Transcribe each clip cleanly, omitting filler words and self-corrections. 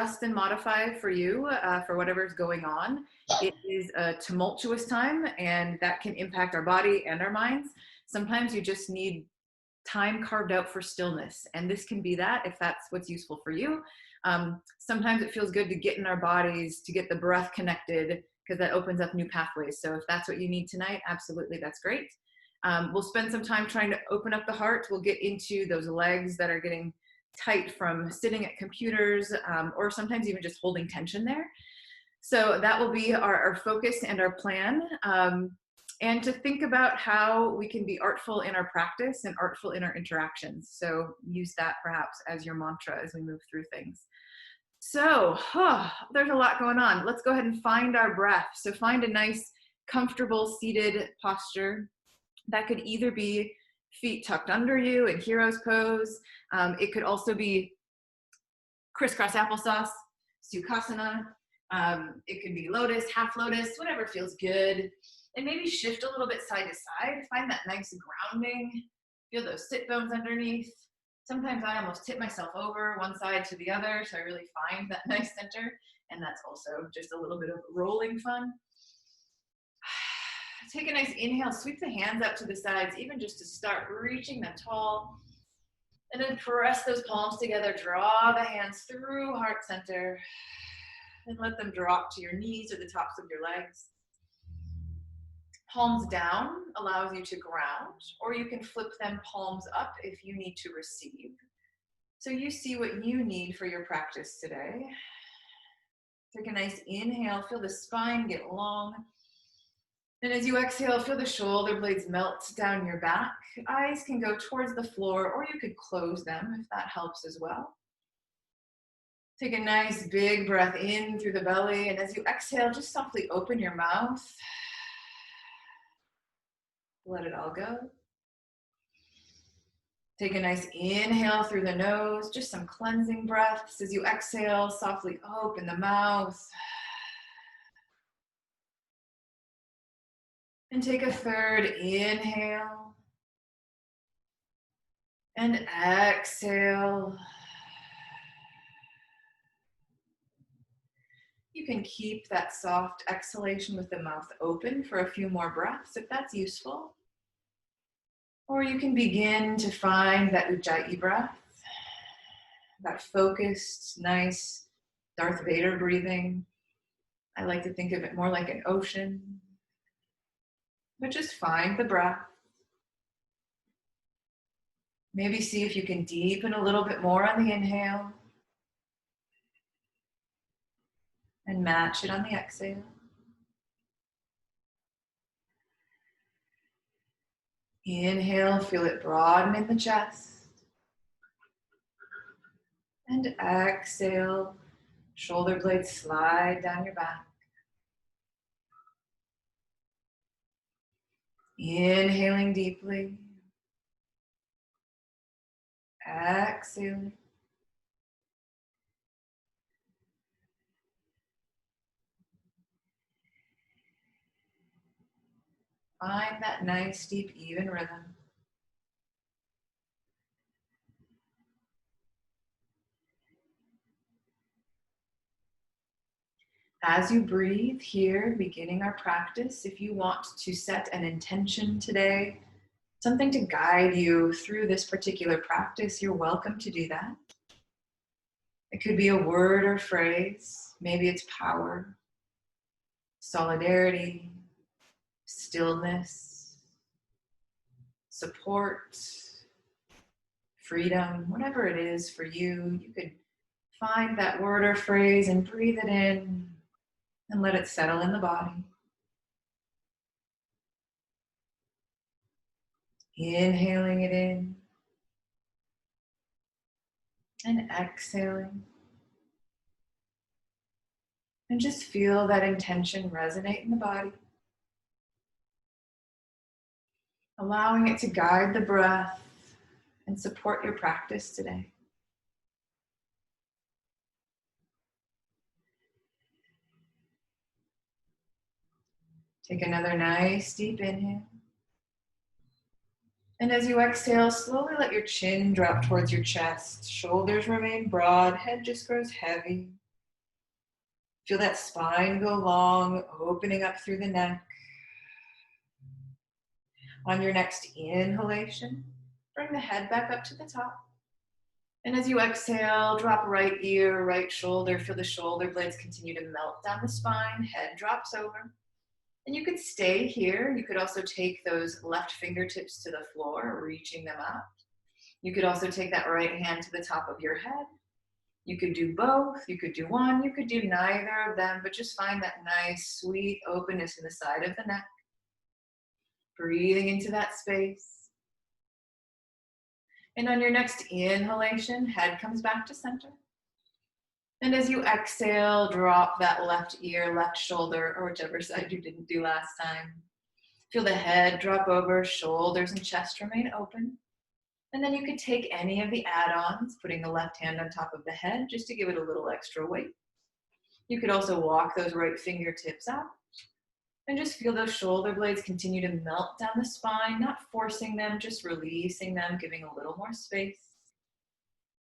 adjust and modify for you, for whatever's going on. It is a tumultuous time, and that can impact our body and our minds. Sometimes you just need time carved out for stillness, and this can be that if that's what's useful for you. Sometimes it feels good to get in our bodies, to get the breath connected, because that opens up new pathways. So if that's what you need tonight, absolutely, that's great. We'll spend some time trying to open up the heart. We'll get into those legs that are getting tight from sitting at computers, or sometimes even just holding tension there. So that will be our focus and our plan. And to think about how we can be artful in our practice and artful in our interactions. So use that perhaps as your mantra as we move through things. So there's a lot going on. Let's go ahead and find our breath. So find a nice, comfortable seated posture. That could either be feet tucked under you in hero's pose. It could also be crisscross applesauce, sukhasana. It could be lotus, half lotus, whatever feels good. And maybe shift a little bit side to side. Find that nice grounding. Feel those sit bones underneath. Sometimes I almost tip myself over one side to the other, so I really find that nice center. And that's also just a little bit of rolling fun. Take a nice inhale, sweep the hands out to the sides, even just to start reaching them tall. And then press those palms together, draw the hands through heart center, and let them drop to your knees or the tops of your legs. Palms down allows you to ground, or you can flip them palms up if you need to receive. So you see what you need for your practice today. Take a nice inhale, feel the spine get long. And as you exhale, feel the shoulder blades melt down your back. Eyes can go towards the floor, or you could close them if that helps as well. Take a nice big breath in through the belly, and as you exhale, just softly open your mouth. Let it all go. Take a nice inhale through the nose, just some cleansing breaths. As you exhale, softly open the mouth. And take a third inhale. And exhale. You can keep that soft exhalation with the mouth open for a few more breaths if that's useful. Or you can begin to find that Ujjayi breath, that focused, nice Darth Vader breathing. I like to think of it more like an ocean. But just find the breath. Maybe see if you can deepen a little bit more on the inhale. And match it on the exhale. Inhale, feel it broaden in the chest. And exhale, shoulder blades slide down your back. Inhaling deeply. Exhaling. Find that nice, deep, even rhythm. As you breathe here, beginning our practice, if you want to set an intention today, something to guide you through this particular practice, you're welcome to do that. It could be a word or phrase. Maybe it's power, solidarity, stillness, support, freedom, whatever it is for you. You could find that word or phrase and breathe it in and let it settle in the body. Inhaling it in and exhaling. And just feel that intention resonate in the body. Allowing it to guide the breath and support your practice today. Take another nice deep inhale. And as you exhale, slowly let your chin drop towards your chest. Shoulders remain broad, head just grows heavy. Feel that spine go long, opening up through the neck. On your next inhalation, bring the head back up to the top. And as you exhale, drop right ear, right shoulder. Feel the shoulder blades continue to melt down the spine. Head drops over. And you could stay here. You could also take those left fingertips to the floor, reaching them up. You could also take that right hand to the top of your head. You could do both. You could do one. You could do neither of them, but just find that nice, sweet openness in the side of the neck. Breathing into that space. And on your next inhalation, head comes back to center. And as you exhale, drop that left ear, left shoulder, or whichever side you didn't do last time. Feel the head drop over, shoulders and chest remain open. And then you could take any of the add-ons, putting the left hand on top of the head just to give it a little extra weight. You could also walk those right fingertips out. And just feel those shoulder blades continue to melt down the spine, not forcing them, just releasing them, giving a little more space.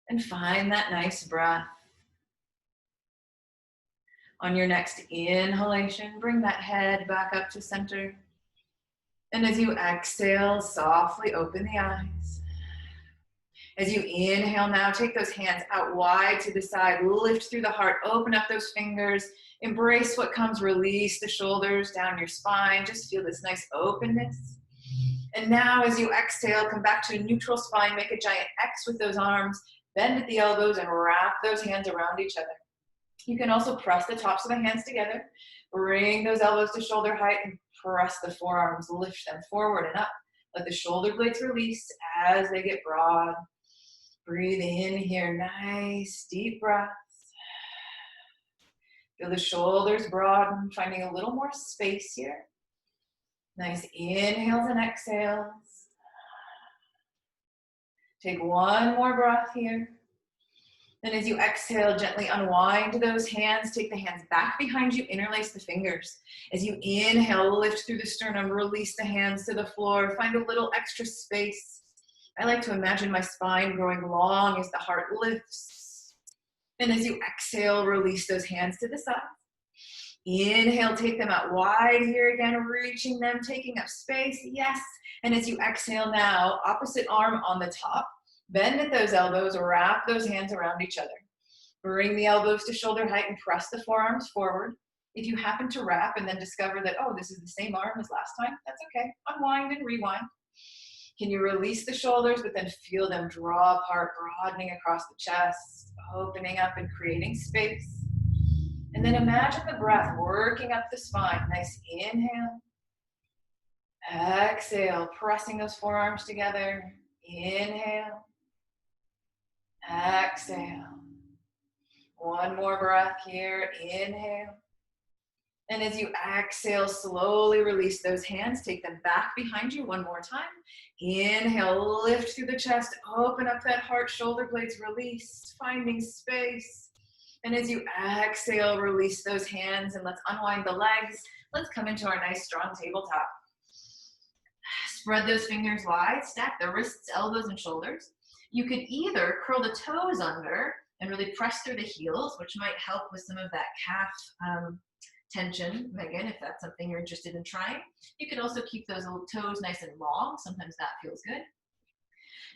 And find that nice breath. On your next inhalation, bring that head back up to center. And as you exhale, softly open the eyes. As you inhale now, take those hands out wide to the side, lift through the heart, open up those fingers, embrace what comes, release the shoulders down your spine, just feel this nice openness. And now as you exhale, come back to a neutral spine, make a giant X with those arms, bend at the elbows and wrap those hands around each other. You can also press the tops of the hands together, bring those elbows to shoulder height and press the forearms, lift them forward and up. Let the shoulder blades release as they get broad. Breathe in here, nice deep breaths. Feel the shoulders broaden, finding a little more space here. Nice inhales and exhales. Take one more breath here. Then as you exhale, gently unwind those hands. Take the hands back behind you, interlace the fingers. As you inhale, lift through the sternum, release the hands to the floor. Find a little extra space. I like to imagine my spine growing long as the heart lifts. And as you exhale, release those hands to the side. Inhale, take them out wide here again, reaching them, taking up space, yes. And as you exhale now, opposite arm on the top, bend at those elbows, wrap those hands around each other. Bring the elbows to shoulder height and press the forearms forward. If you happen to wrap and then discover that, oh, this is the same arm as last time, that's okay. Unwind and rewind. Can you release the shoulders, but then feel them draw apart, broadening across the chest, opening up and creating space. And then imagine the breath working up the spine. Nice inhale. Exhale, pressing those forearms together. Inhale. Exhale. One more breath here. Inhale. And as you exhale, slowly release those hands. Take them back behind you one more time. Inhale, lift through the chest. Open up that heart, shoulder blades release, finding space. And as you exhale, release those hands and let's unwind the legs. Let's come into our nice strong tabletop. Spread those fingers wide, stack the wrists, elbows, and shoulders. You could either curl the toes under and really press through the heels, which might help with some of that calf tension, Megan, if that's something you're interested in trying. You can also keep those little toes nice and long. Sometimes that feels good.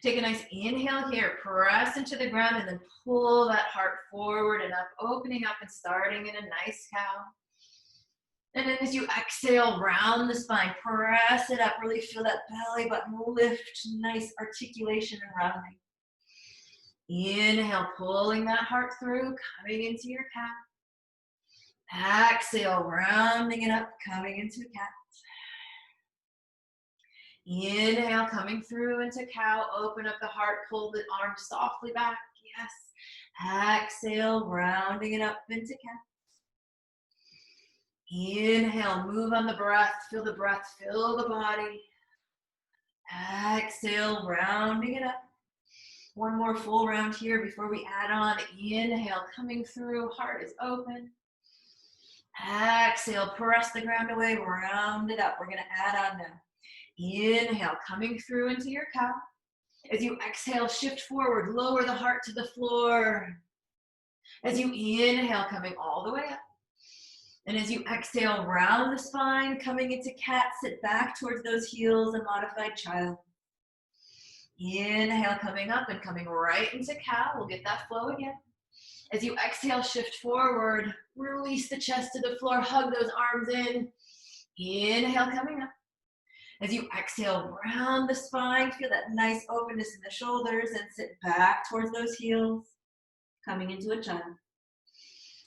Take a nice inhale here, press into the ground, and then pull that heart forward and up, opening up and starting in a nice cow. And then as you exhale, round the spine, press it up, really feel that belly button lift, nice articulation and rounding. Inhale, pulling that heart through, coming into your cat. Exhale, rounding it up, coming into cat. Inhale, coming through into cow, open up the heart, pull the arms softly back, yes. Exhale, rounding it up into cat. Inhale, move on the breath, feel the breath, fill the body. Exhale, rounding it up. One more full round here before we add on. Inhale, coming through, heart is open. Exhale, press the ground away, round it up. We're gonna add on now. Inhale, coming through into your cow. As you exhale, shift forward, lower the heart to the floor. As you inhale, coming all the way up. And as you exhale, round the spine, coming into cat, sit back towards those heels, a modified child. Inhale, coming up and coming right into cow. We'll get that flow again. As you exhale, shift forward, release the chest to the floor, hug those arms in. Inhale, coming up. As you exhale, round the spine, feel that nice openness in the shoulders and sit back towards those heels, coming into a child.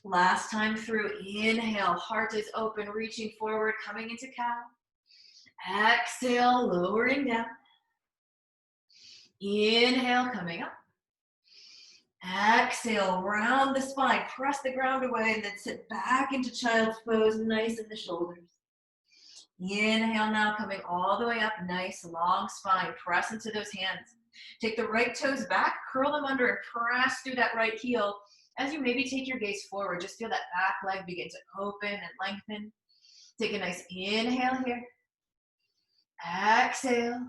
Last time through, inhale, heart is open, reaching forward, coming into cow. Exhale, lowering down. Inhale, coming up. Exhale, round the spine, press the ground away, and then sit back into child's pose, nice in the shoulders. Inhale now, coming all the way up, nice long spine, press into those hands. Take the right toes back, curl them under, and press through that right heel. As you maybe take your gaze forward, just feel that back leg begin to open and lengthen. Take a nice inhale here. Exhale.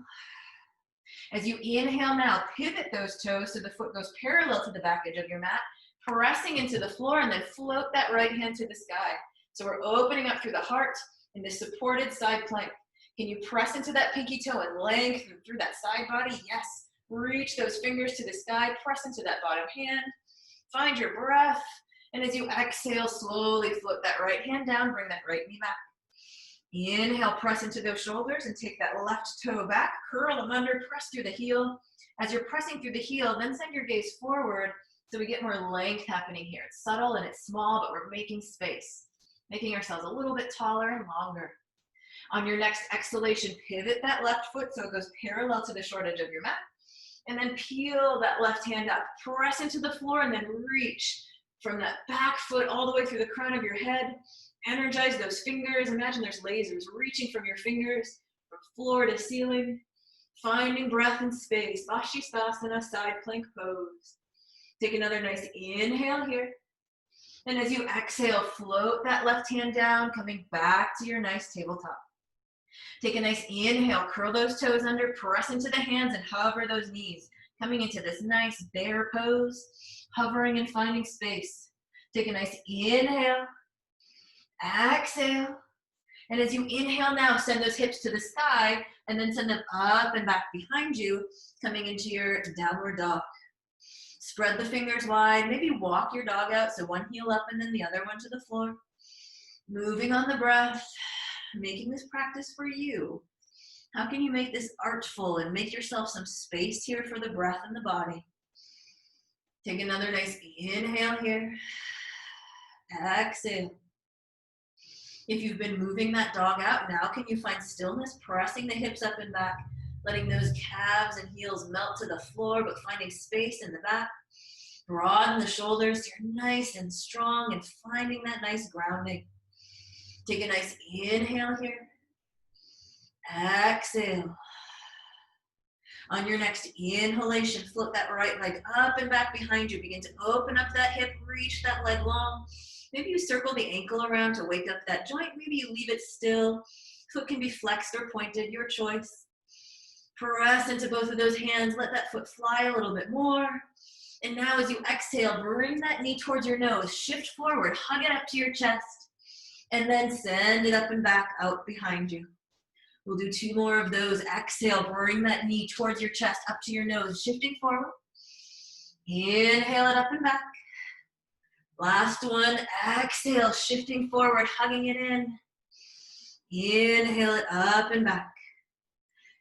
As you inhale now, pivot those toes so the foot goes parallel to the back edge of your mat, pressing into the floor, and then float that right hand to the sky. So we're opening up through the heart in this supported side plank. Can you press into that pinky toe and lengthen through that side body? Yes. Reach those fingers to the sky, press into that bottom hand. Find your breath. And as you exhale, slowly float that right hand down, bring that right knee back. Inhale, press into those shoulders and take that left toe back, curl them under, press through the heel. As you're pressing through the heel, then send your gaze forward so we get more length happening here. It's subtle and it's small, but we're making space, making ourselves a little bit taller and longer. On your next exhalation, pivot that left foot so it goes parallel to the short edge of your mat. And then peel that left hand up, press into the floor, and then reach from that back foot all the way through the crown of your head. Energize those fingers. Imagine there's lasers reaching from your fingers from floor to ceiling. Finding breath and space. Vashisthasana, side plank pose. Take another nice inhale here. And as you exhale, float that left hand down, coming back to your nice tabletop. Take a nice inhale, curl those toes under, press into the hands and hover those knees. Coming into this nice bear pose, hovering and finding space. Take a nice inhale. Exhale. And as you inhale now, send those hips to the sky and then send them up and back behind you, coming into your downward dog. Spread the fingers wide, maybe walk your dog out, so one heel up and then the other one to the floor. Moving on the breath, making this practice for you. How can you make this artful and make yourself some space here for the breath and the body? Take another nice inhale here. Exhale. If you've been moving that dog out, now can you find stillness, pressing the hips up and back, letting those calves and heels melt to the floor, but finding space in the back. Broaden the shoulders so you're nice and strong and finding that nice grounding. Take a nice inhale here. Exhale. On your next inhalation, float that right leg up and back behind you. Begin to open up that hip, reach that leg long. Maybe you circle the ankle around to wake up that joint. Maybe you leave it still. Foot can be flexed or pointed, your choice. Press into both of those hands. Let that foot fly a little bit more. And now as you exhale, bring that knee towards your nose. Shift forward, hug it up to your chest. And then send it up and back out behind you. We'll do 2 more of those. Exhale, bring that knee towards your chest, up to your nose, shifting forward. Inhale it up and back. Last one, exhale, shifting forward, hugging it in. Inhale it up and back.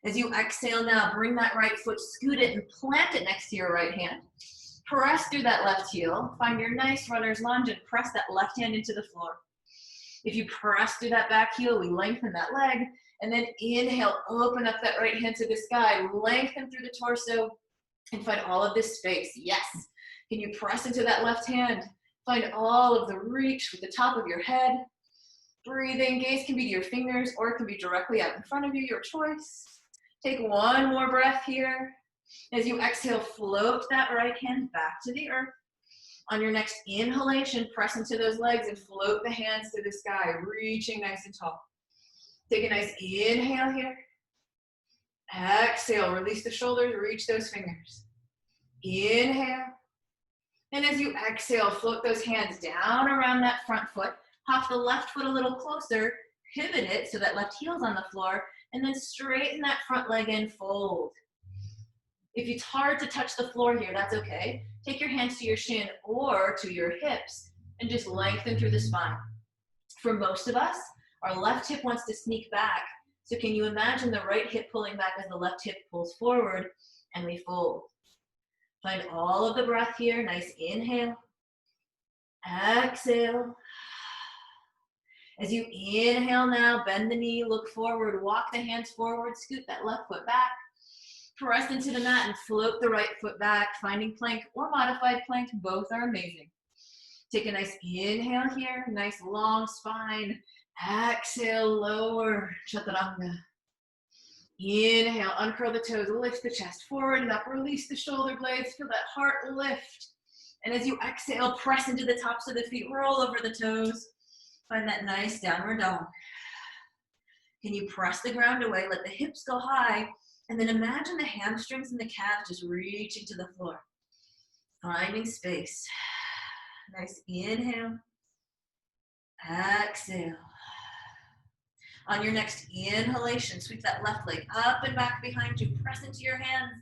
As you exhale now, bring that right foot, scoot it, and plant it next to your right hand. Press through that left heel. Find your nice runner's lunge and press that left hand into the floor. If you press through that back heel, we lengthen that leg. And then inhale, open up that right hand to the sky. Lengthen through the torso and find all of this space. Yes. Can you press into that left hand? Find all of the reach with the top of your head. Breathing, gaze can be to your fingers or it can be directly out in front of you, your choice. Take 1 more breath here. As you exhale, float that right hand back to the earth. On your next inhalation, press into those legs and float the hands to the sky, reaching nice and tall. Take a nice inhale here. Exhale, release the shoulders, reach those fingers. Inhale. And as you exhale, float those hands down around that front foot. Hop the left foot a little closer, pivot it so that left heel's on the floor, and then straighten that front leg and fold. If it's hard to touch the floor here, that's okay. Take your hands to your shin or to your hips and just lengthen through the spine. For most of us, our left hip wants to sneak back. So can you imagine the right hip pulling back as the left hip pulls forward and we fold? Find all of the breath here. Nice inhale. Exhale. As you inhale now, bend the knee, look forward, walk the hands forward, scoot that left foot back. Press into the mat and float the right foot back, finding plank or modified plank. Both are amazing. Take a nice inhale here, nice long spine. Exhale, lower, chaturanga. Inhale, uncurl the toes, lift the chest forward and up, release the shoulder blades, feel that heart lift. And as you exhale, press into the tops of the feet, roll over the toes. Find that nice downward dog. Can you press the ground away, let the hips go high, and then imagine the hamstrings and the calves just reaching to the floor. Finding space. Nice inhale. Exhale. On your next inhalation, sweep that left leg up and back behind you. Press into your hands.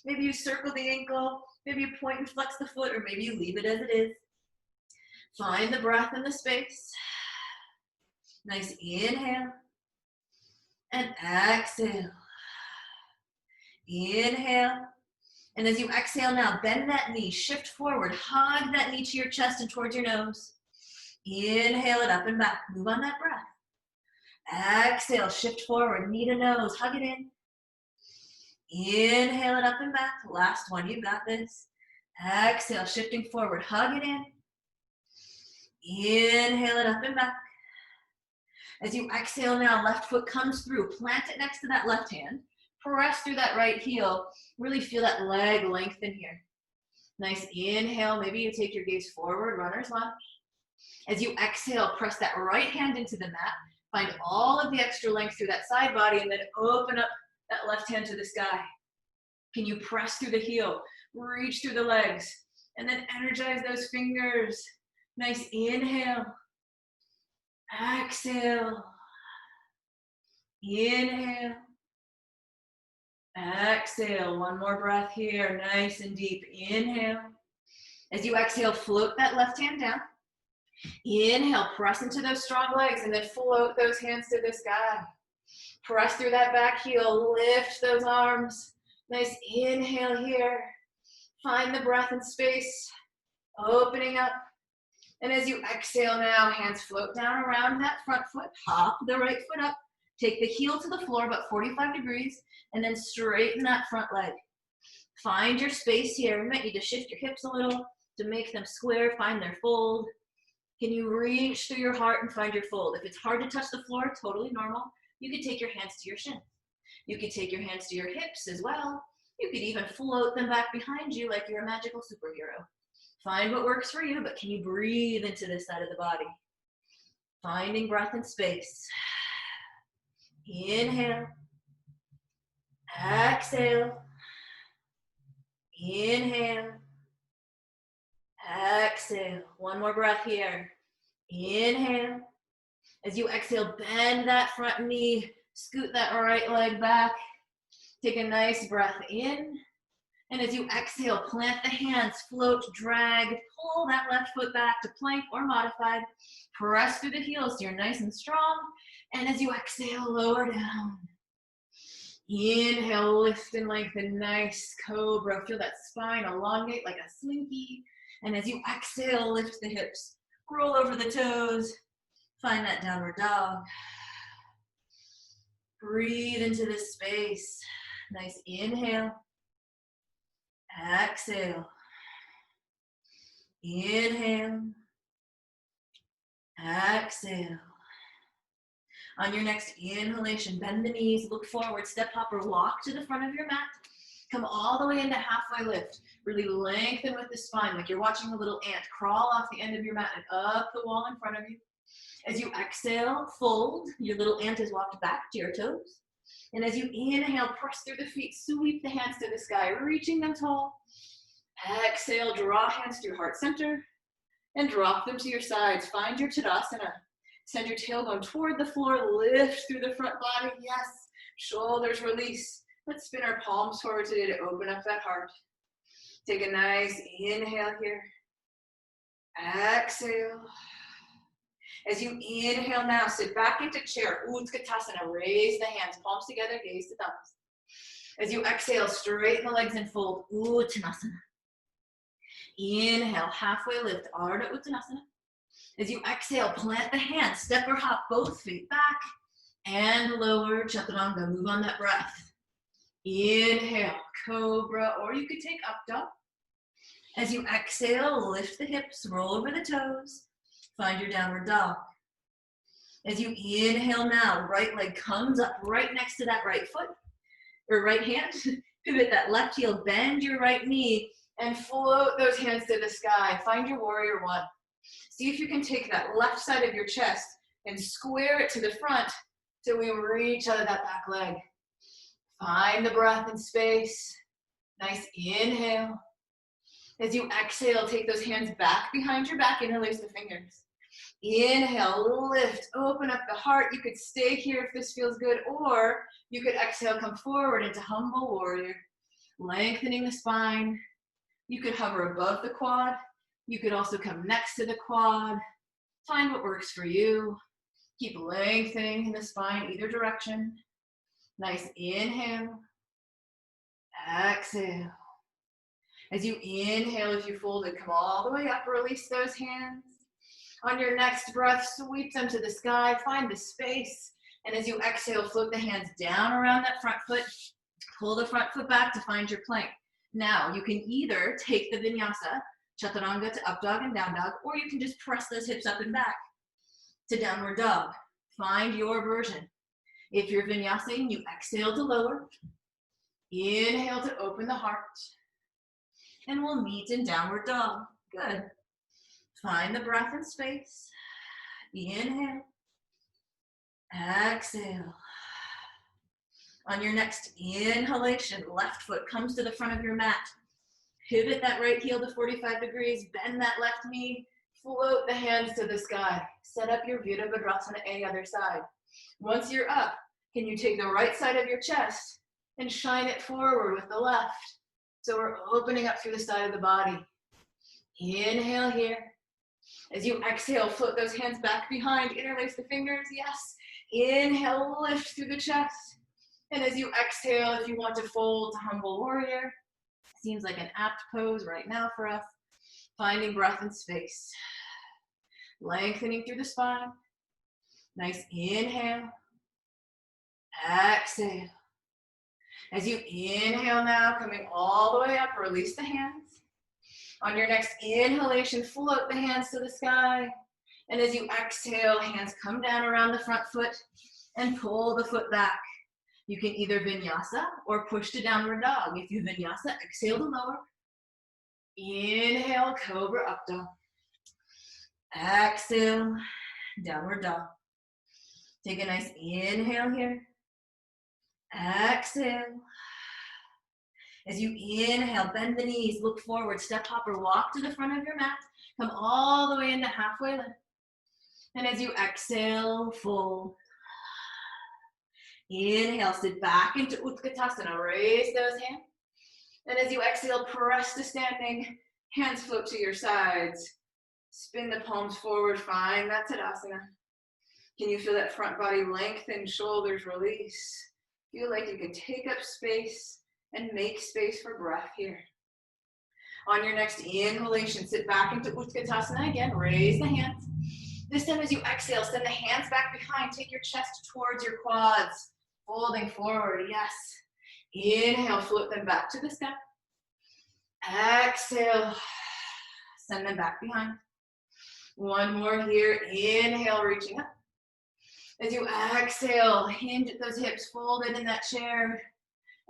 Maybe you circle the ankle. Maybe you point and flex the foot, or maybe you leave it as it is. Find the breath and the space. Nice inhale. And exhale. Inhale. And as you exhale now, bend that knee, shift forward, hug that knee to your chest and towards your nose. Inhale it up and back. Move on that breath. Exhale, shift forward, knee to nose, hug it in. Inhale it up and back. Last one, you got this. Exhale, shifting forward, hug it in. Inhale it up and back. As you exhale now, left foot comes through. Plant it next to that left hand. Press through that right heel. Really feel that leg lengthen here. Nice inhale. Maybe you take your gaze forward, runner's lunge. As you exhale, press that right hand into the mat. Find all of the extra length through that side body and then open up that left hand to the sky. Can you press through the heel, reach through the legs, and then energize those fingers. Nice inhale. Exhale. Inhale. Exhale. One more breath here. Nice and deep. Inhale. As you exhale, float that left hand down. Inhale, press into those strong legs and then float those hands to the sky. Press through that back heel, lift those arms. Nice inhale here. Find the breath and space, opening up. And as you exhale now, hands float down around that front foot, hop the right foot up, take the heel to the floor about 45 degrees, and then straighten that front leg. Find your space here. You might need to shift your hips a little to make them square, find their fold. Can you reach through your heart and find your fold? If it's hard to touch the floor, totally normal. You could take your hands to your shins. You could take your hands to your hips as well. You could even float them back behind you like you're a magical superhero. Find what works for you, but can you breathe into this side of the body? Finding breath and space. Inhale. Exhale. Inhale. Exhale. One more breath here. Inhale. As you exhale, bend that front knee. Scoot that right leg back. Take a nice breath in. And as you exhale, plant the hands, float, drag, pull that left foot back to plank or modified. Press through the heels so you're nice and strong. And as you exhale, lower down. Inhale, lift and lengthen, nice cobra. Feel that spine elongate like a slinky. And as you exhale, lift the hips, roll over the toes, find that downward dog. Breathe into this space. Nice inhale. Exhale. Inhale. Exhale. On your next inhalation, bend the knees, look forward, step hopper, walk to the front of your mat. Come all the way into halfway lift. Really lengthen with the spine like you're watching a little ant crawl off the end of your mat and up the wall in front of you. As you exhale, fold. Your little ant has walked back to your toes. And as you inhale, press through the feet, sweep the hands to the sky, reaching them tall. Exhale, draw hands to your heart center. and drop them to your sides. Find your Tadasana. Send your tailbone toward the floor, lift through the front body. Yes, shoulders release. Let's spin our palms forward today to open up that heart. Take a nice inhale here. Exhale. As you inhale now, sit back into chair, Utkatasana. Raise the hands, palms together, gaze to thumbs. As you exhale, straighten the legs and fold, Uttanasana. Inhale, halfway lift, Ardha Uttanasana. As you exhale, plant the hands, step or hop both feet back and lower, Chaturanga. Move on that breath. Inhale, Cobra, or you could take up dog. As you exhale, lift the hips, roll over the toes, find your downward dog. As you inhale now, right leg comes up right next to that right foot, or right hand. Pivot that left heel, bend your right knee, and float those hands to the sky. Find your warrior one. See if you can take that left side of your chest and square it to the front till we reach out of that back leg. Find the breath and space. Nice inhale. As you exhale, take those hands back behind your back, interlace the fingers. Inhale, lift, open up the heart. You could stay here if this feels good, or you could exhale, come forward into humble warrior, lengthening the spine. You could hover above the quad. You could also come next to the quad. Find what works for you. Keep lengthening the spine either direction. Nice inhale. Exhale. As you inhale, if you folded, come all the way up, release those hands. On your next breath, sweep them to the sky, find the space. And as you exhale, float the hands down around that front foot. Pull the front foot back to find your plank. Now, you can either take the vinyasa, chaturanga to up dog and down dog, or you can just press those hips up and back to downward dog. Find your version. If you're vinyasing, you exhale to lower. Inhale to open the heart. And we'll meet in downward dog. Good. Find the breath and space. Inhale. Exhale. On your next inhalation, left foot comes to the front of your mat. Pivot that right heel to 45 degrees. Bend that left knee. Float the hands to the sky. Set up your Virabhadrasana any other side. Once you're up, can you take the right side of your chest and shine it forward with the left? So we're opening up through the side of the body. Inhale here. As you exhale, float those hands back behind, interlace the fingers, yes. Inhale, lift through the chest. And as you exhale, if you want to fold to humble warrior, seems like an apt pose right now for us. Finding breath and space. Lengthening through the spine. Nice inhale. Exhale. As you inhale now, coming all the way up, release the hands. On your next inhalation, float the hands to the sky. And as you exhale, hands come down around the front foot and pull the foot back. You can either vinyasa or push to downward dog. If you vinyasa, exhale to lower. Inhale, cobra up dog. Exhale, downward dog. Take a nice inhale here. Exhale. As you inhale, bend the knees, look forward, step hop or walk to the front of your mat. Come all the way into halfway lift. And as you exhale, fold. Inhale, sit back into Utkatasana. Raise those hands. And as you exhale, press to standing. Hands float to your sides. Spin the palms forward. Find that Tadasana. Can you feel that front body lengthen, shoulders release? Feel like you can take up space and make space for breath here. On your next inhalation, sit back into Utkatasana again. Raise the hands. This time as you exhale, send the hands back behind. Take your chest towards your quads. Folding forward, yes. Inhale, float them back to the sky. Exhale, send them back behind. One more here. Inhale, reaching up. As you exhale, hinge at those hips, folded in that chair.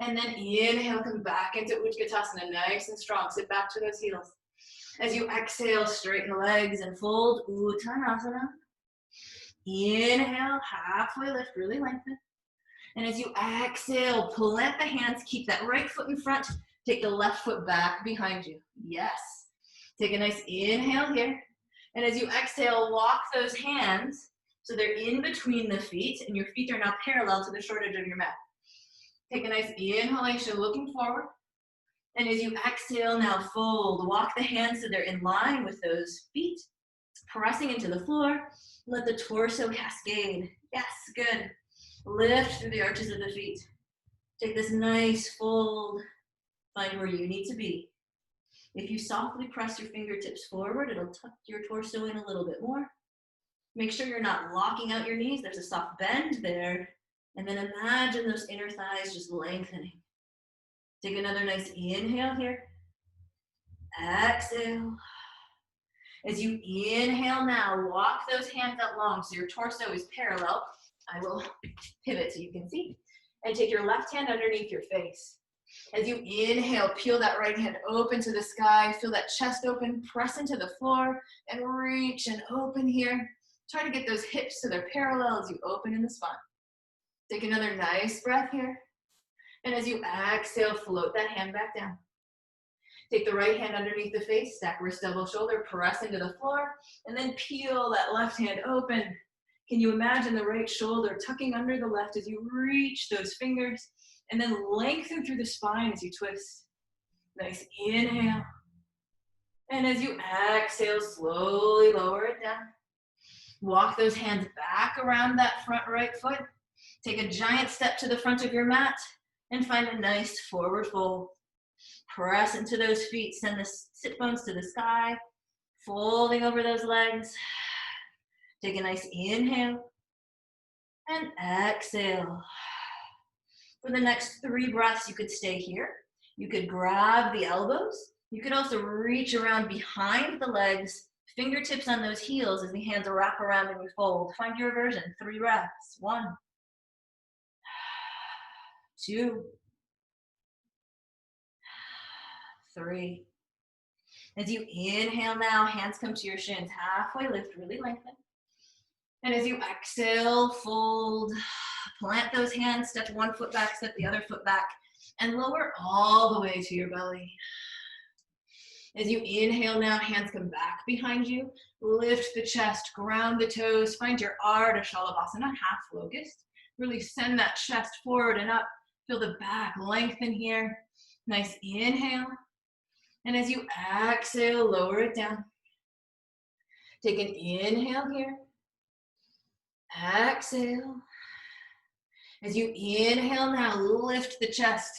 And then inhale, come back into Utkatasana, nice and strong. Sit back to those heels. As you exhale, straighten the legs and fold Uttanasana. Inhale, halfway lift, really lengthen. And as you exhale, plant the hands, keep that right foot in front. Take the left foot back behind you. Yes. Take a nice inhale here. And as you exhale, walk those hands so they're in between the feet, and your feet are now parallel to the short edge of your mat. Take a nice inhalation, looking forward. And as you exhale, now fold. Walk the hands so they're in line with those feet, pressing into the floor. Let the torso cascade. Yes, good. Lift through the arches of the feet. Take this nice fold. Find where you need to be. If you softly press your fingertips forward, it'll tuck your torso in a little bit more. Make sure you're not locking out your knees. There's a soft bend there. And then imagine those inner thighs just lengthening. Take another nice inhale here. Exhale. As you inhale now, walk those hands out long so your torso is parallel. I will pivot so you can see. And take your left hand underneath your face. As you inhale, peel that right hand open to the sky. Feel that chest open, press into the floor, and reach and open here. Try to get those hips so they're parallel as you open in the spine. Take another nice breath here. And as you exhale, float that hand back down. Take the right hand underneath the face, stack wrist, elbow, shoulder, press into the floor, and then peel that left hand open. Can you imagine the right shoulder tucking under the left as you reach those fingers, and then lengthen through the spine as you twist. Nice inhale. And as you exhale, slowly lower it down. Walk those hands back around that front right foot. Take a giant step to the front of your mat and find a nice forward fold. Press into those feet, send the sit bones to the sky, folding over those legs. Take a nice inhale and exhale. For the next 3 breaths, you could stay here. You could grab the elbows. You could also reach around behind the legs, fingertips on those heels as the hands wrap around and you fold. Find your version. 3 breaths. 1, 2, 3. As you inhale now, hands come to your shins. Halfway lift, really lengthen. And as you exhale, fold. Plant those hands, step 1 foot back, step the other foot back, and lower all the way to your belly. As you inhale now, hands come back behind you. Lift the chest, ground the toes, find your Ardha Shalabhasana, half locust. Really send that chest forward and up. Feel the back lengthen here. Nice inhale. And as you exhale, lower it down. Take an inhale here. Exhale. As you inhale now, lift the chest.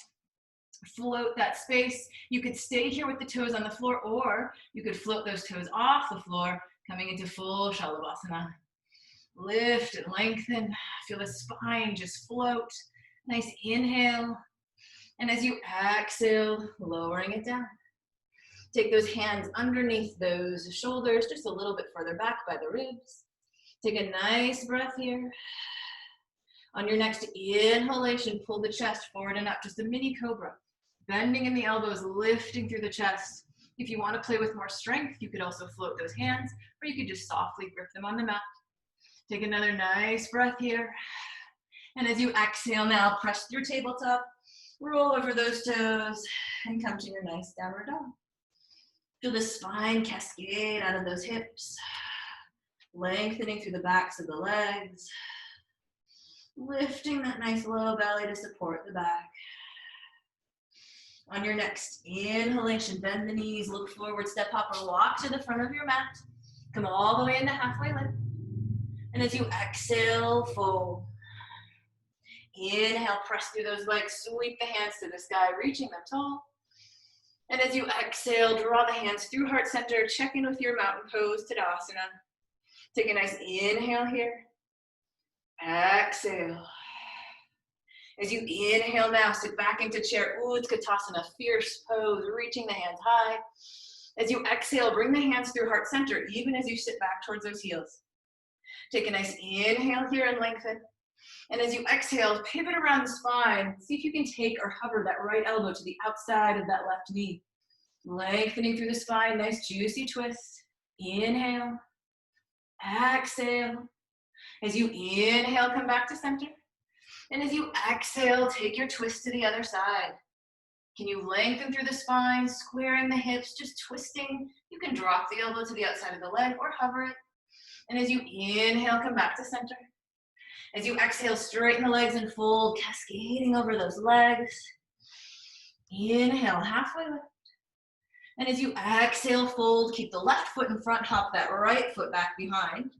Float that space. You could stay here with the toes on the floor, or you could float those toes off the floor, coming into full Shalabhasana. Lift and lengthen. Feel the spine just float. Nice inhale. And as you exhale, lowering it down. Take those hands underneath those shoulders, just a little bit further back by the ribs. Take a nice breath here. On your next inhalation, pull the chest forward and up, just a mini cobra. Bending in the elbows, lifting through the chest. If you want to play with more strength, you could also float those hands, or you could just softly grip them on the mat. Take another nice breath here. And as you exhale now, press your tabletop, roll over those toes, and come to your nice downward dog. Feel the spine cascade out of those hips, lengthening through the backs of the legs, lifting that nice low belly to support the back. On your next inhalation, bend the knees, look forward, step up or walk to the front of your mat. Come all the way into halfway lift. And as you exhale, fold. Inhale, press through those legs, sweep the hands to the sky, reaching them tall. And as you exhale, draw the hands through heart center, check in with your mountain pose, Tadasana. Take a nice inhale here. Exhale. As you inhale now, sit back into chair, Utkatasana, fierce pose, reaching the hands high. As you exhale, bring the hands through heart center, even as you sit back towards those heels. Take a nice inhale here and lengthen. And as you exhale, pivot around the spine. See if you can take or hover that right elbow to the outside of that left knee. Lengthening through the spine, nice juicy twist. Inhale, exhale. As you inhale, come back to center. And as you exhale, take your twist to the other side. Can you lengthen through the spine, squaring the hips, just twisting? You can drop the elbow to the outside of the leg or hover it. And as you inhale, come back to center. As you exhale, straighten the legs and fold, cascading over those legs. Inhale, halfway lift. And as you exhale, fold, keep the left foot in front, hop that right foot back behind.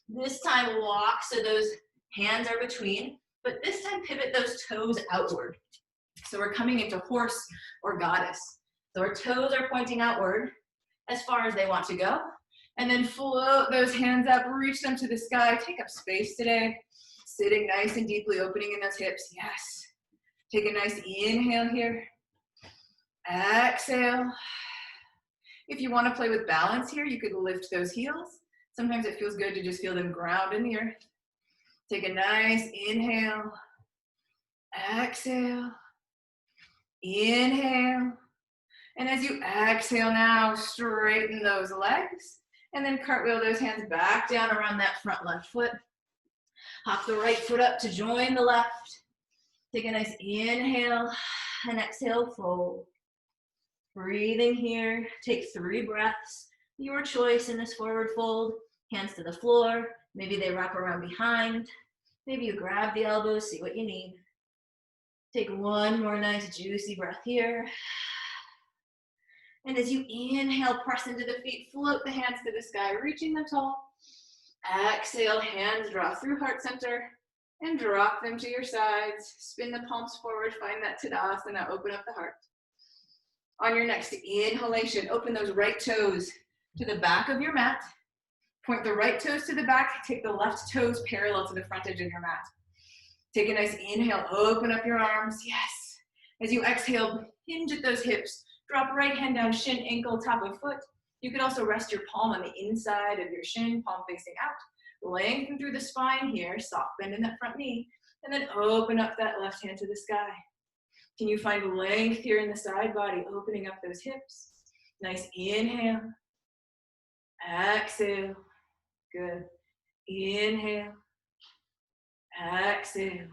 This time walk so those hands are between, but this time pivot those toes outward. So we're coming into horse or goddess. So our toes are pointing outward as far as they want to go. And then float those hands up, reach them to the sky, take up space today. Sitting nice and deeply, opening in those hips, yes. Take a nice inhale here. Exhale. If you want to play with balance here, you could lift those heels. Sometimes it feels good to just feel them ground in the earth. Take a nice inhale. Exhale. Inhale. And as you exhale now, straighten those legs. And then cartwheel those hands back down around that front left foot. Hop the right foot up to join the left. Take a nice inhale and exhale, fold. Breathing here, take 3 breaths. Your choice in this forward fold. Hands to the floor. Maybe they wrap around behind. Maybe you grab the elbows, see what you need. Take 1 more nice juicy breath here. And as you inhale, press into the feet, float the hands to the sky, reaching them tall. Exhale, hands draw through heart center and drop them to your sides. Spin the palms forward, find that Tadasana, open up the heart. On your next inhalation, open those right toes to the back of your mat. Point the right toes to the back, take the left toes parallel to the front edge of your mat. Take a nice inhale, open up your arms, yes. As you exhale, hinge at those hips. Drop right hand down, shin, ankle, top of foot. You could also rest your palm on the inside of your shin, palm facing out. Lengthen through the spine here, soft bend in that front knee, and then open up that left hand to the sky. Can you find length here in the side body, opening up those hips? Nice inhale. Exhale. Good. Inhale. Exhale.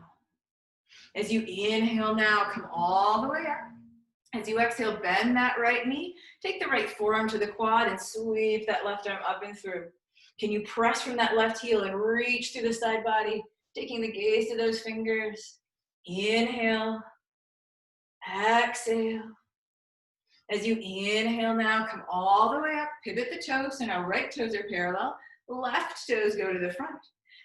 As you inhale now, come all the way up. As you exhale, bend that right knee. Take the right forearm to the quad and sweep that left arm up and through. Can you press from that left heel and reach through the side body, taking the gaze to those fingers? Inhale. Exhale. As you inhale now, come all the way up, pivot the toes, so now right toes are parallel, left toes go to the front.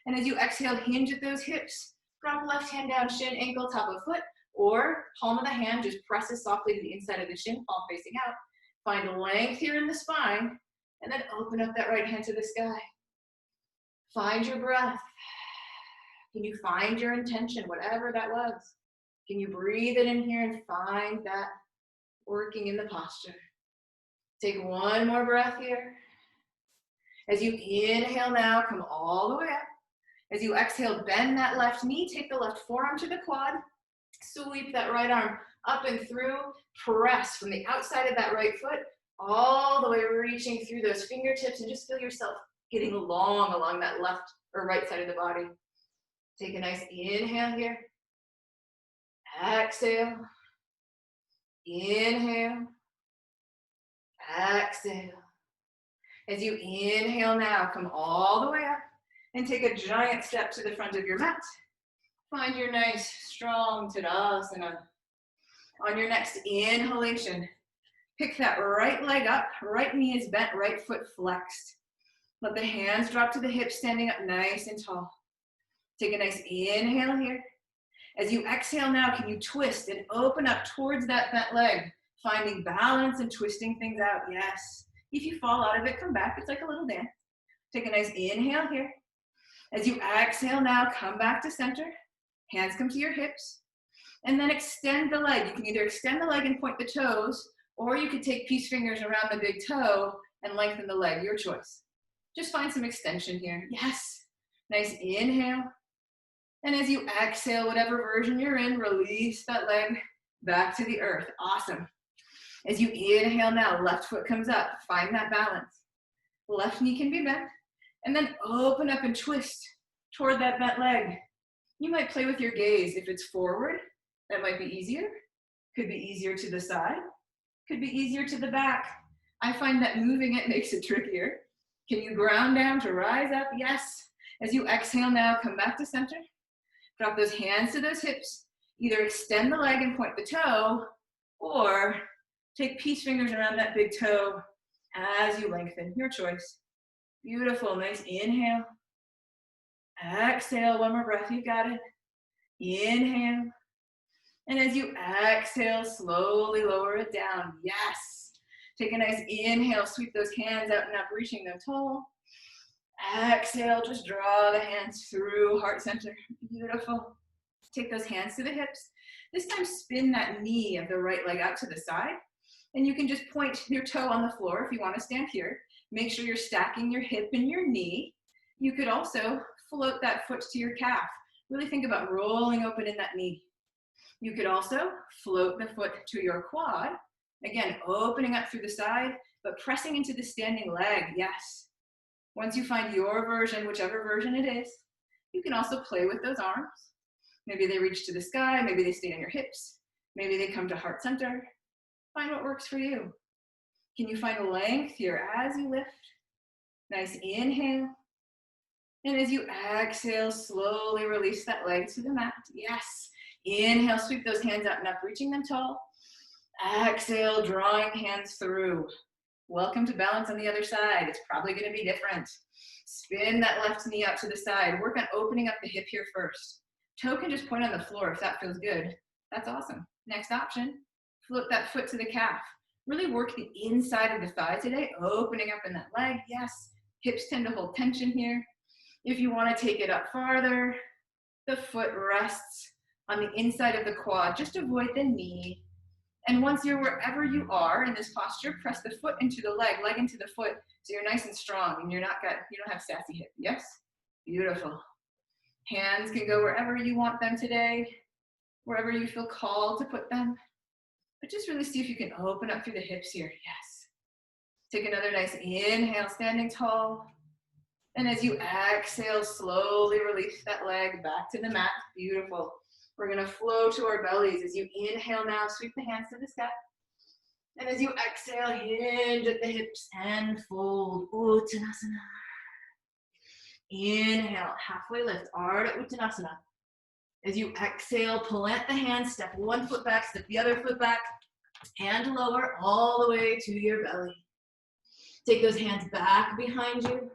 And as you exhale, hinge at those hips. Drop left hand down, shin, ankle, top of foot, or palm of the hand just presses softly to the inside of the shin, palm facing out. Find length here in the spine, and then open up that right hand to the sky. Find your breath. Can you find your intention, whatever that was? Can you breathe it in here and find that working in the posture? Take 1 more breath here. As you inhale now, come all the way up. As you exhale, bend that left knee, take the left forearm to the quad, sweep that right arm up and through, press from the outside of that right foot, all the way reaching through those fingertips, and just feel yourself getting long along that left or right side of the body. Take a nice inhale here. Exhale. Inhale. Exhale. As you inhale now, come all the way up and take a giant step to the front of your mat. Find your nice, strong Tadasana. On your next inhalation, pick that right leg up, right knee is bent, right foot flexed. Let the hands drop to the hips, standing up nice and tall. Take a nice inhale here. As you exhale now, can you twist and open up towards that bent leg, finding balance and twisting things out? Yes. If you fall out of it, come back. It's like a little dance. Take a nice inhale here. As you exhale now, come back to center. Hands come to your hips. And then extend the leg. You can either extend the leg and point the toes, or you could take peace fingers around the big toe and lengthen the leg, your choice. Just find some extension here. Yes. Nice inhale. And as you exhale, whatever version you're in, release that leg back to the earth. Awesome. As you inhale now, left foot comes up. Find that balance. Left knee can be bent. And then open up and twist toward that bent leg. You might play with your gaze. If it's forward, that might be easier. Could be easier to the side, could be easier to the back. I find that moving it makes it trickier. Can you ground down to rise up? Yes. As you exhale now, come back to center. Drop those hands to those hips. Either extend the leg and point the toe, or take peace fingers around that big toe as you lengthen. Your choice. Beautiful. Nice inhale. Exhale. One more breath. You got it. Inhale. And as you exhale, slowly lower it down. Yes. Take a nice inhale. Sweep those hands out and up, reaching them tall. Exhale. Just draw the hands through heart center. Beautiful. Take those hands to the hips. This time, spin that knee of the right leg out to the side. And you can just point your toe on the floor if you want to stand here. Make sure you're stacking your hip and your knee. You could also float that foot to your calf. Really think about rolling open in that knee. You could also float the foot to your quad. Again, opening up through the side, but pressing into the standing leg. Yes. Once you find your version, whichever version it is, you can also play with those arms. Maybe they reach to the sky, maybe they stay on your hips, maybe they come to heart center. Find what works for you. Can you find length here as you lift? Nice inhale. And as you exhale, slowly release that leg to the mat. Yes. Inhale, sweep those hands out and up, reaching them tall. Exhale, drawing hands through. Welcome to balance on the other side. It's probably going to be different. Spin that left knee out to the side. Work on opening up the hip here first. Toe can just point on the floor if that feels good. That's awesome. Next option, float that foot to the calf. Really work the inside of the thigh today, opening up in that leg. Yes, hips tend to hold tension here. If you want to take it up farther, the foot rests on the inside of the quad. Just avoid the knee. And once you're wherever you are in this posture, press the foot into the leg into the foot, so you're nice and strong and you don't have sassy hip. Yes? Beautiful. Hands can go wherever you want them today, wherever you feel called to put them. But just really see if you can open up through the hips here. Yes. Take another nice inhale, standing tall. And as you exhale, slowly release that leg back to the mat. Beautiful. We're going to flow to our bellies. As you inhale now, sweep the hands to the sky. And as you exhale, hinge at the hips and fold. Uttanasana. Inhale, halfway lift, Ardha Uttanasana. As you exhale, plant the hands, step one foot back, step the other foot back, and lower all the way to your belly. Take those hands back behind you.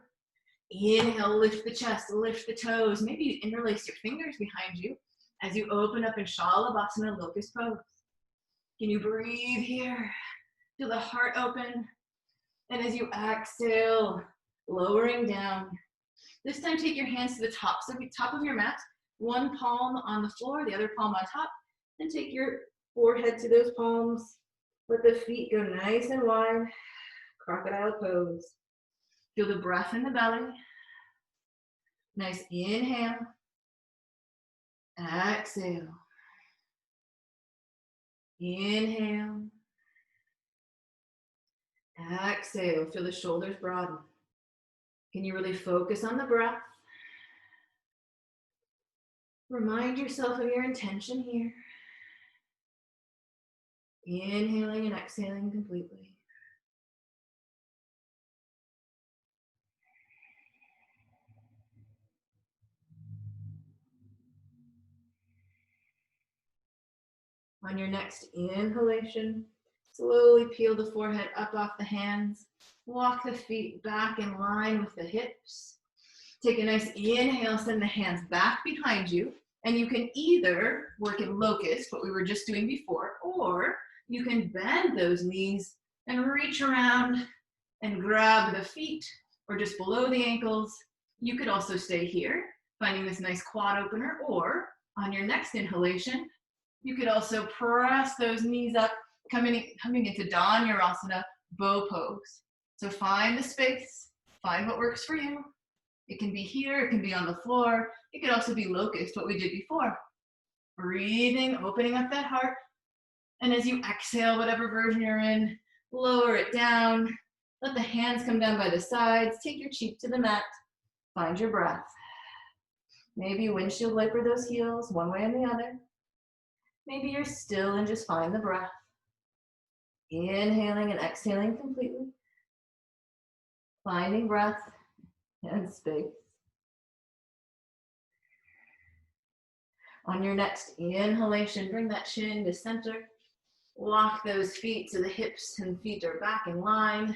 Inhale, lift the chest, lift the toes. Maybe you interlace your fingers behind you as you open up in Shalabhasana, locust pose. Can you breathe here? Feel the heart open. And as you exhale, lowering down. This time, take your hands to the top of your mat. One palm on the floor, the other palm on top. And take your forehead to those palms. Let the feet go nice and wide. Crocodile pose. Feel the breath in the belly. Nice inhale. Exhale. Inhale. Exhale. Feel the shoulders broaden. Can you really focus on the breath? Remind yourself of your intention here. Inhaling and exhaling completely. On your next inhalation, slowly peel the forehead up off the hands. Walk the feet back in line with the hips. Take a nice inhale, send the hands back behind you. And you can either work in locust, what we were just doing before, or you can bend those knees and reach around and grab the feet or just below the ankles. You could also stay here, finding this nice quad opener, or on your next inhalation, you could also press those knees up, coming into Dhanurasana, bow pose. So find the space, find what works for you. It can be here, it can be on the floor. It could also be locust, what we did before. Breathing, opening up that heart. And as you exhale, whatever version you're in, lower it down. Let the hands come down by the sides. Take your cheek to the mat. Find your breath. Maybe windshield wiper those heels one way and the other. Maybe you're still and just find the breath. Inhaling and exhaling completely. Finding breath and space. On your next inhalation, bring that chin to center. Walk those feet so the hips and feet are back in line.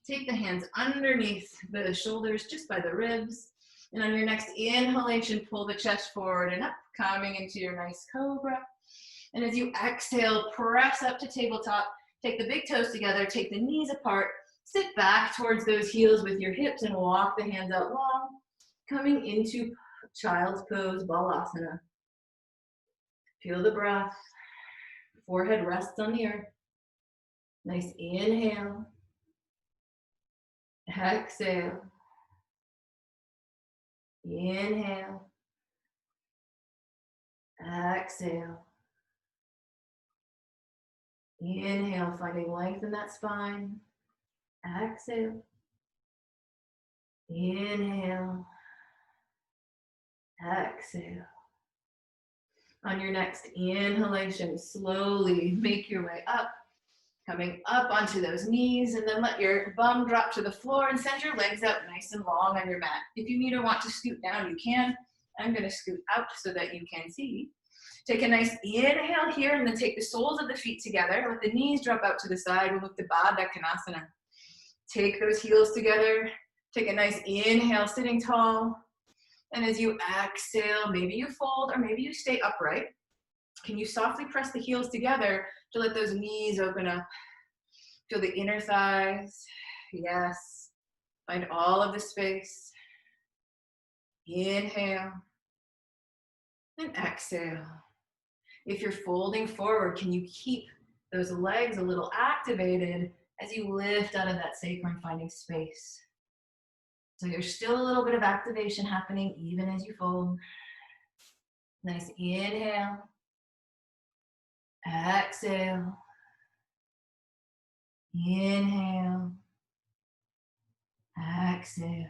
Take the hands underneath the shoulders, just by the ribs. And on your next inhalation, pull the chest forward and up, coming into your nice cobra. And as you exhale, press up to tabletop. Take the big toes together, take the knees apart, sit back towards those heels with your hips and walk the hands out long, coming into child's pose, balasana. Feel the breath. Forehead rests on the earth. Nice inhale. Exhale. Inhale. Exhale. Inhale, finding length in that spine. Exhale. Inhale. Exhale. On your next inhalation, slowly make your way up, coming up onto those knees, and then let your bum drop to the floor and send your legs out nice and long on your mat. If you need or want to scoot down, you can. I'm going to scoot out so that you can see. Take a nice inhale here, and then take the soles of the feet together. Let the knees drop out to the side. We'll move to Baddha Konasana. Take those heels together. Take a nice inhale, sitting tall. And as you exhale, maybe you fold or maybe you stay upright. Can you softly press the heels together to let those knees open up? Feel the inner thighs. Yes. Find all of the space. Inhale and exhale. If you're folding forward, can you keep those legs a little activated as you lift out of that sacrum, finding space? So there's still a little bit of activation happening even as you fold. Nice inhale. Exhale. Inhale. Exhale.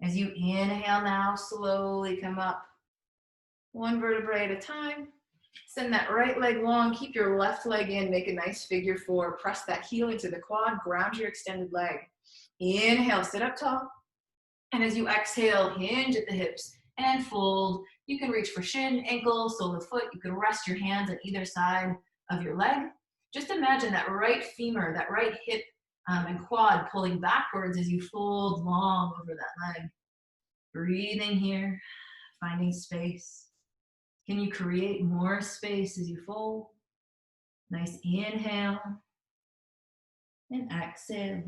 As you inhale now, slowly come up. One vertebrae at a time. Send that right leg long. Keep your left leg in. Make a nice figure four. Press that heel into the quad. Ground your extended leg. Inhale, sit up tall. And as you exhale, hinge at the hips and fold. You can reach for shin, ankle, sole of foot. You can rest your hands on either side of your leg. Just imagine that right femur, that right hip and quad pulling backwards as you fold long over that leg. Breathing here, finding space. Can you create more space as you fold? Nice inhale and exhale.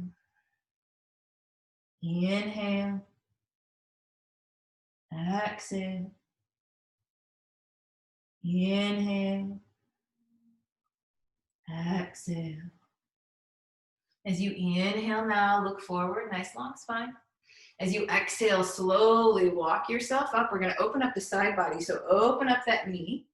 Inhale. Exhale. Inhale. Exhale. As you inhale now, look forward, nice long spine. As you exhale, slowly walk yourself up. We're going to open up the side body. So open up that knee.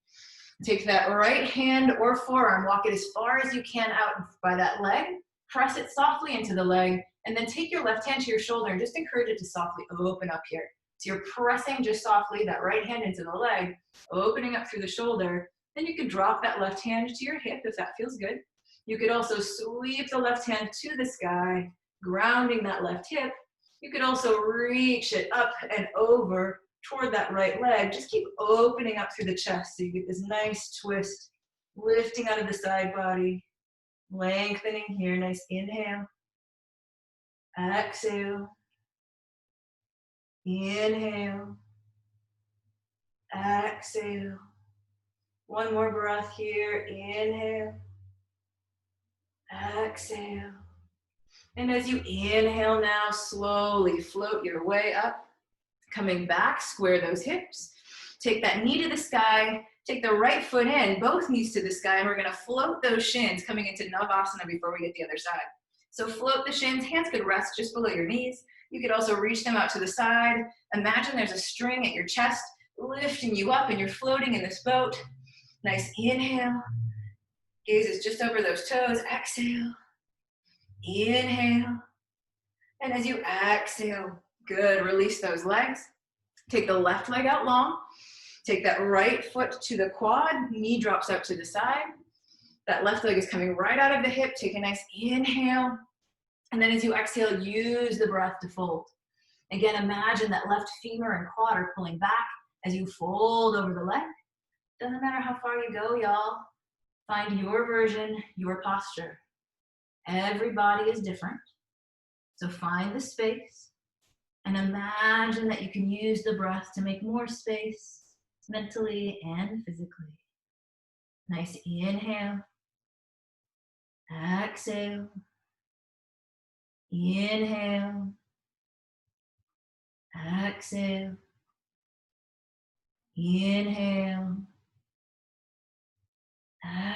Take that right hand or forearm, walk it as far as you can out by that leg. Press it softly into the leg. And then take your left hand to your shoulder and just encourage it to softly open up here. So you're pressing just softly that right hand into the leg, opening up through the shoulder. Then you can drop that left hand to your hip if that feels good. You could also sweep the left hand to the sky, grounding that left hip. You could also reach it up and over toward that right leg. Just keep opening up through the chest so you get this nice twist, lifting out of the side body, lengthening here. Nice inhale. Exhale. Inhale. Exhale. One more breath here. Inhale. Exhale. And as you inhale now, slowly float your way up. Coming back, square those hips. Take that knee to the sky. Take the right foot in, both knees to the sky, and we're going to float those shins coming into Navasana before we get the other side. So float the shins. Hands could rest just below your knees. You could also reach them out to the side. Imagine there's a string at your chest lifting you up and you're floating in this boat. Nice inhale. Gaze is just over those toes. Exhale. Inhale. And as you exhale, good, release those legs. Take the left leg out long. Take that right foot to the quad, knee drops out to the side. That left leg is coming right out of the hip. Take a nice inhale. And then as you exhale, use the breath to fold. Again, imagine that left femur and quad are pulling back as you fold over the leg. Doesn't matter how far you go, y'all. Find your version, your posture. Every body is different. So find the space and imagine that you can use the breath to make more space mentally and physically. Nice inhale. Exhale. Inhale. Exhale. Inhale.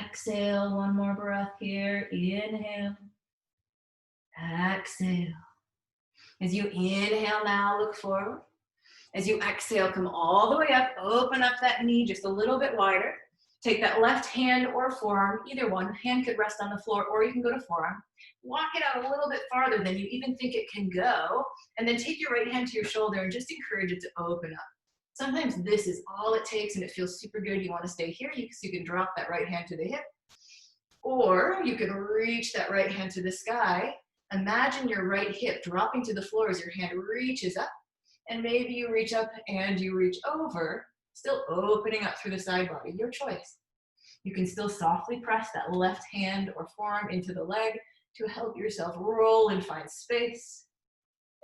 Exhale. One more breath here. Inhale. Exhale. As you inhale now, look forward. As you exhale, come all the way up. Open up that knee just a little bit wider. Take that left hand or forearm, either one. Hand could rest on the floor, or you can go to forearm. Walk it out a little bit farther than you even think it can go. And then take your right hand to your shoulder and just encourage it to open up. Sometimes this is all it takes and it feels super good. You want to stay here, so you can drop that right hand to the hip. Or you can reach that right hand to the sky. Imagine your right hip dropping to the floor as your hand reaches up. And maybe you reach up and you reach over, still opening up through the side body, your choice. You can still softly press that left hand or forearm into the leg to help yourself roll and find space.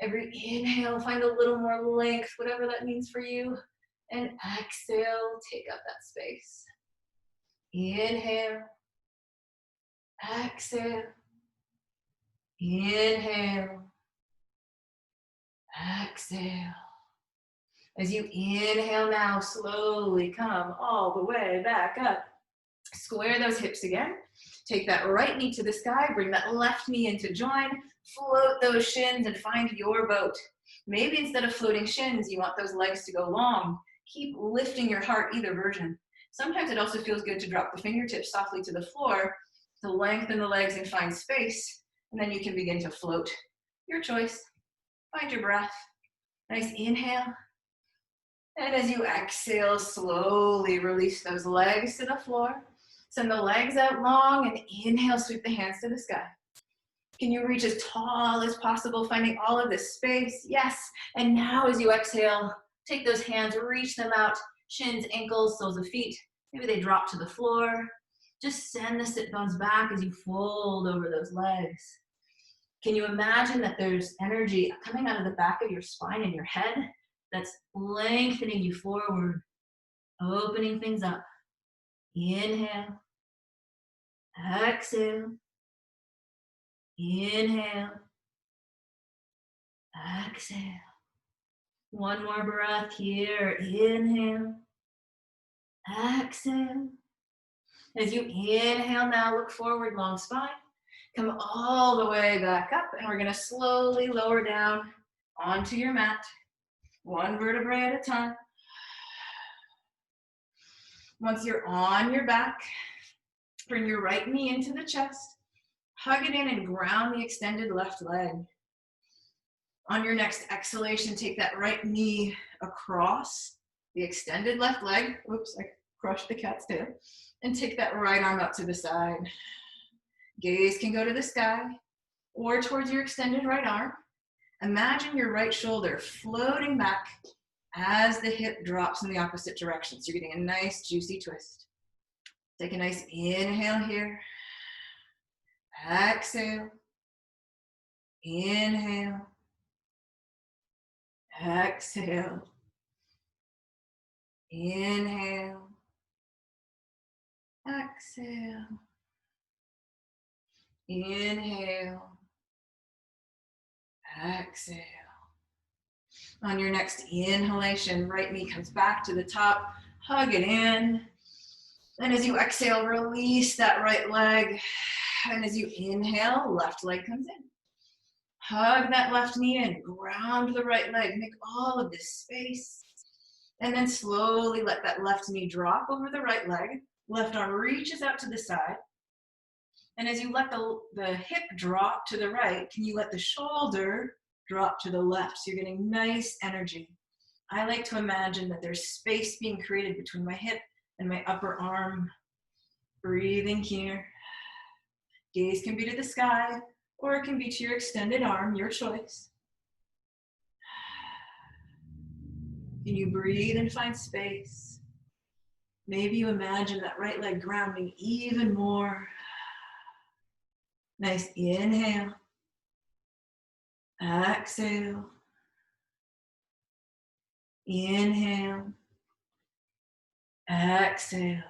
Every inhale, find a little more length, whatever that means for you. And exhale, take up that space. Inhale. Exhale. Inhale. Exhale. As you inhale now, slowly come all the way back up. Square those hips again. Take that right knee to the sky. Bring that left knee into join. Float those shins and find your boat. Maybe instead of floating shins, you want those legs to go long. Keep lifting your heart, either version. Sometimes it also feels good to drop the fingertips softly to the floor to lengthen the legs and find space. And then you can begin to float. Your choice. Find your breath. Nice inhale. And as you exhale, slowly release those legs to the floor. Send the legs out long and inhale, sweep the hands to the sky. Can you reach as tall as possible, finding all of this space? Yes. And now as you exhale, take those hands, reach them out, shins, ankles, soles of feet. Maybe they drop to the floor. Just send the sit bones back as you fold over those legs. Can you imagine that there's energy coming out of the back of your spine and your head that's lengthening you forward, opening things up? Inhale. Exhale. Inhale. Exhale. One more breath here. Inhale. Exhale. As you inhale now, look forward, long spine. Come all the way back up, and we're going to slowly lower down onto your mat, one vertebrae at a time. Once you're on your back, bring your right knee into the chest, hug it in and ground the extended left leg. On your next exhalation, take that right knee across the extended left leg. Oops, I crushed the cat's tail. And take that right arm up to the side. Gaze can go to the sky or towards your extended right arm. Imagine your right shoulder floating back as the hip drops in the opposite direction. So you're getting a nice juicy twist. Take a nice inhale here. Exhale. Inhale. Exhale. Inhale. Exhale. Inhale. Exhale. On your next inhalation, right knee comes back to the top. Hug it in. And as you exhale, release that right leg. And as you inhale, left leg comes in. Hug that left knee in. Ground the right leg. Make all of this space. And then slowly let that left knee drop over the right leg. Left arm reaches out to the side. And as you let the hip drop to the right, can you let the shoulder drop to the left? So you're getting nice energy. I like to imagine that there's space being created between my hip and my upper arm. Breathing here. Gaze can be to the sky, or it can be to your extended arm, your choice. Can you breathe and find space? Maybe you imagine that right leg grounding even more. Nice inhale. Exhale. Inhale. Exhale.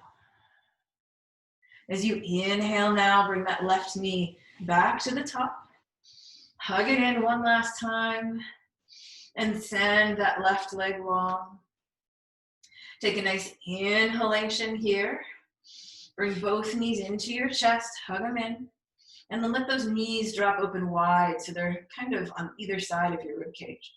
As you inhale now, bring that left knee back to the top. Hug it in one last time and send that left leg long. Take a nice inhalation here. Bring both knees into your chest, hug them in, and then let those knees drop open wide so they're kind of on either side of your rib cage.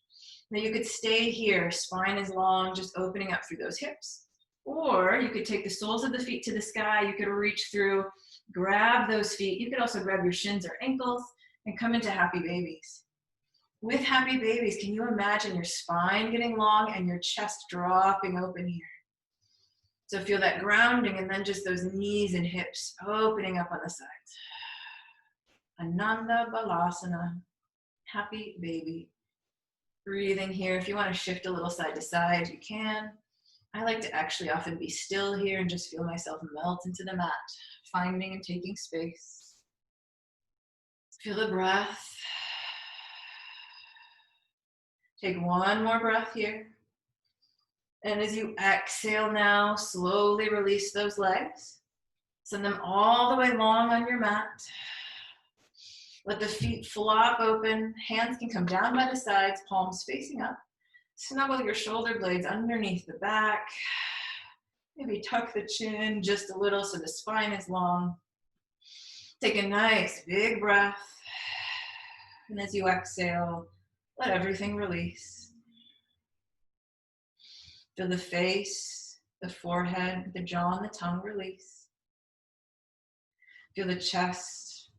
Now you could stay here, spine is long, just opening up through those hips. Or you could take the soles of the feet to the sky. You could reach through, grab those feet. You could also grab your shins or ankles and come into happy babies. With happy babies, can you imagine your spine getting long and your chest dropping open here? So feel that grounding and then just those knees and hips opening up on the sides. Ananda Balasana, happy baby. Breathing here. If you want to shift a little side to side, you can. I like to actually often be still here and just feel myself melt into the mat, finding and taking space. Feel the breath. Take one more breath here. And as you exhale now, slowly release those legs. Send them all the way long on your mat. Let the feet flop open. Hands can come down by the sides, palms facing up. Snuggle your shoulder blades underneath the back. Maybe tuck the chin just a little so the spine is long. Take a nice big breath. And as you exhale, let everything release. Feel the face, the forehead, the jaw, and the tongue release. Feel the chest,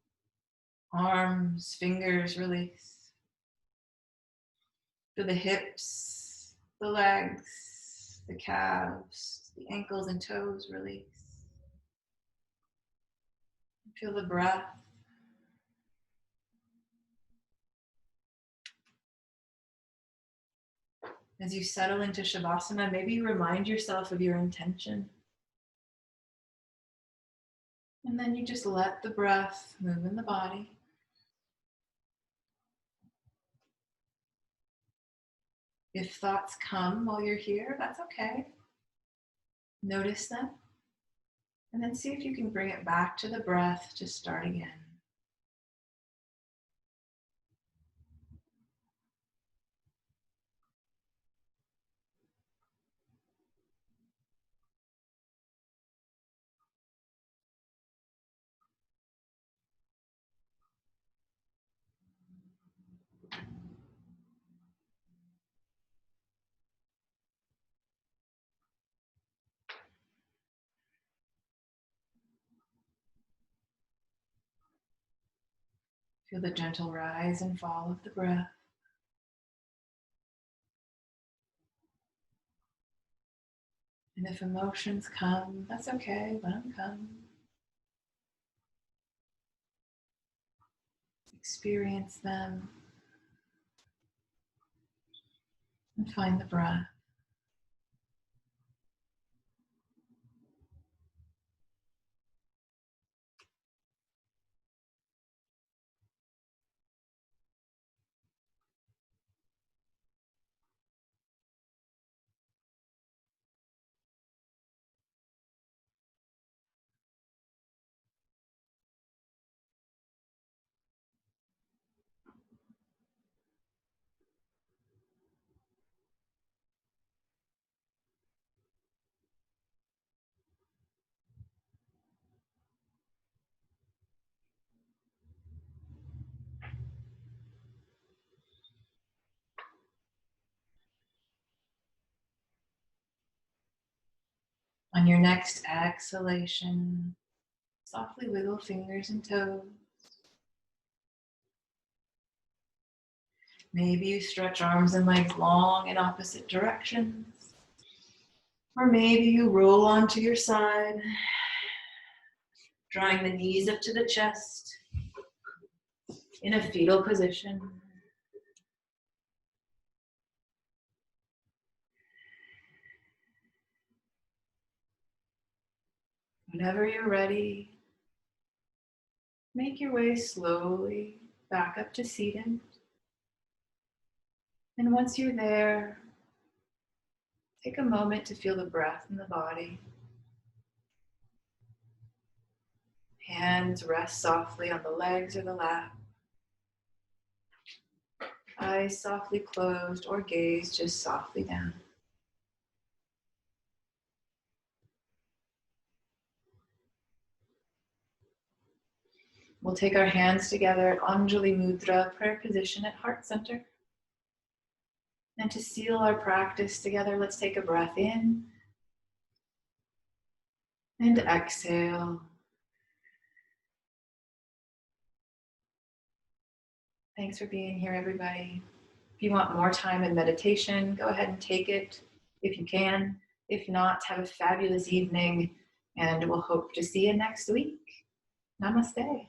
arms, fingers release. Feel the hips, the legs, the calves, the ankles and toes release. Feel the breath. As you settle into Shavasana, maybe remind yourself of your intention. And then you just let the breath move in the body. If thoughts come while you're here, that's okay. Notice them. And then see if you can bring it back to the breath to start again. Feel the gentle rise and fall of the breath. And if emotions come, that's okay, let them come. Experience them. And find the breath. On your next exhalation, softly wiggle fingers and toes. Maybe you stretch arms and legs long in opposite directions. Or maybe you roll onto your side, drawing the knees up to the chest in a fetal position. Whenever you're ready, make your way slowly back up to seated. And once you're there, take a moment to feel the breath in the body. Hands rest softly on the legs or the lap. Eyes softly closed or gaze just softly down. We'll take our hands together at Anjali Mudra, prayer position at heart center. And to seal our practice together, let's take a breath in and exhale. Thanks for being here, everybody. If you want more time in meditation, go ahead and take it if you can. If not, have a fabulous evening, and we'll hope to see you next week. Namaste.